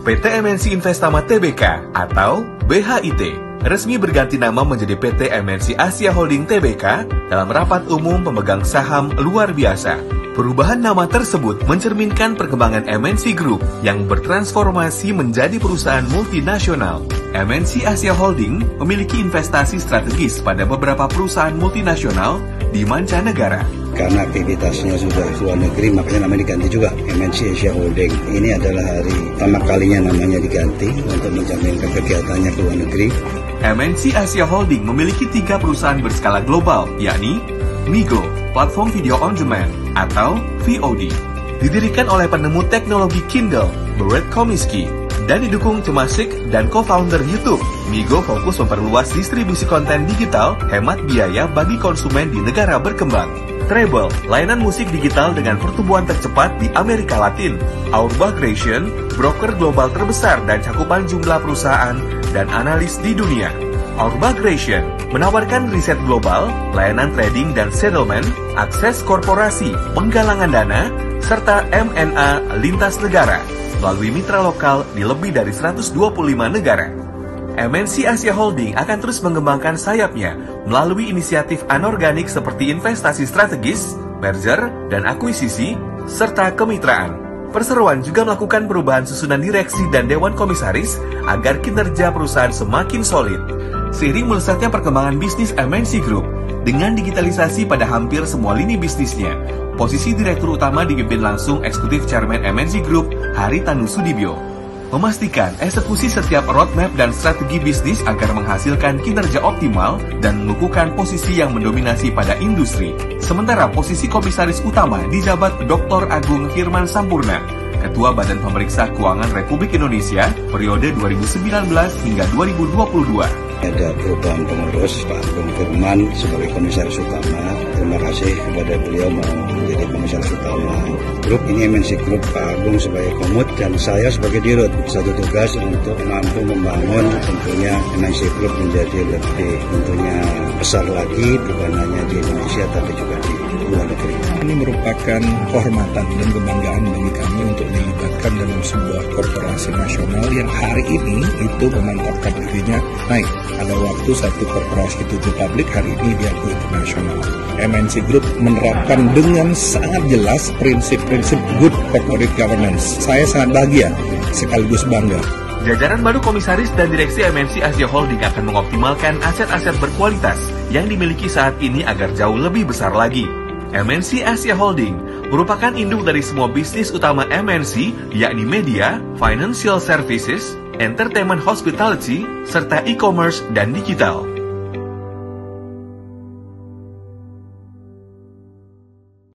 PT MNC Investama Tbk atau BHIT resmi berganti nama menjadi PT MNC Asia Holding Tbk dalam rapat umum pemegang saham luar biasa. Perubahan nama tersebut mencerminkan perkembangan MNC Group yang bertransformasi menjadi perusahaan multinasional. MNC Asia Holding memiliki investasi strategis pada beberapa perusahaan multinasional di mancanegara. Karena aktivitasnya sudah luar negeri, makanya namanya diganti juga MNC Asia Holding. Ini adalah hari pertama kalinya namanya diganti untuk menjaminkan kegiatannya ke luar negeri. MNC Asia Holding memiliki 3 perusahaan berskala global, yakni Migo, platform video on demand atau VOD. Didirikan oleh penemu teknologi Kindle, Brett Comiskey, dan didukung Temasek dan co-founder YouTube. Migo fokus memperluas distribusi konten digital, hemat biaya bagi konsumen di negara berkembang. Treble, layanan musik digital dengan pertumbuhan tercepat di Amerika Latin. Auerbach Gratian, broker global terbesar dan cakupan jumlah perusahaan dan analis di dunia. Auerbach Gratian menawarkan riset global, layanan trading dan settlement, akses korporasi, penggalangan dana, serta M&A lintas negara melalui mitra lokal di lebih dari 125 negara. MNC Asia Holding akan terus mengembangkan sayapnya melalui inisiatif anorganik seperti investasi strategis, merger dan akuisisi, serta kemitraan. Perseroan juga melakukan perubahan susunan direksi dan dewan komisaris agar kinerja perusahaan semakin solid. Seiring melesatnya perkembangan bisnis MNC Group, dengan digitalisasi pada hampir semua lini bisnisnya, posisi direktur utama dipimpin langsung Eksekutif Chairman MNC Group, Haritanu Sudibyo, memastikan eksekusi setiap roadmap dan strategi bisnis agar menghasilkan kinerja optimal dan mengukuhkan posisi yang mendominasi pada industri. Sementara posisi komisaris utama dijabat Dr. Agung Firman Sampurna, Ketua Badan Pemeriksa Keuangan Republik Indonesia periode 2019 hingga 2022. Ada perubahan pengurus, Pak Agung Firman sebagai komisaris utama. Terima kasih kepada beliau mau menjadi komisaris utama grup ini MNC Group. Pak Agung sebagai komut dan saya sebagai dirut. Satu tugas untuk mampu membangun tentunya MNC Group menjadi lebih tentunya besar lagi, bukan hanya di Indonesia tapi juga di luar negeri. Ini merupakan kehormatan dan kebanggaan bagi kami untuk dilibatkan dalam sebuah korporasi nasional yang hari ini itu memantapkan dirinya naik. Ada waktu satu korporasi itu publik, hari ini diakui internasional. MNC Group menerapkan dengan sangat jelas prinsip-prinsip good corporate governance. Saya sangat bahagia sekaligus bangga. Jajaran baru komisaris dan direksi MNC Asia Holding akan mengoptimalkan aset-aset berkualitas yang dimiliki saat ini agar jauh lebih besar lagi. MNC Asia Holding merupakan induk dari semua bisnis utama MNC, yakni media, financial services, entertainment hospitality, serta e-commerce dan digital.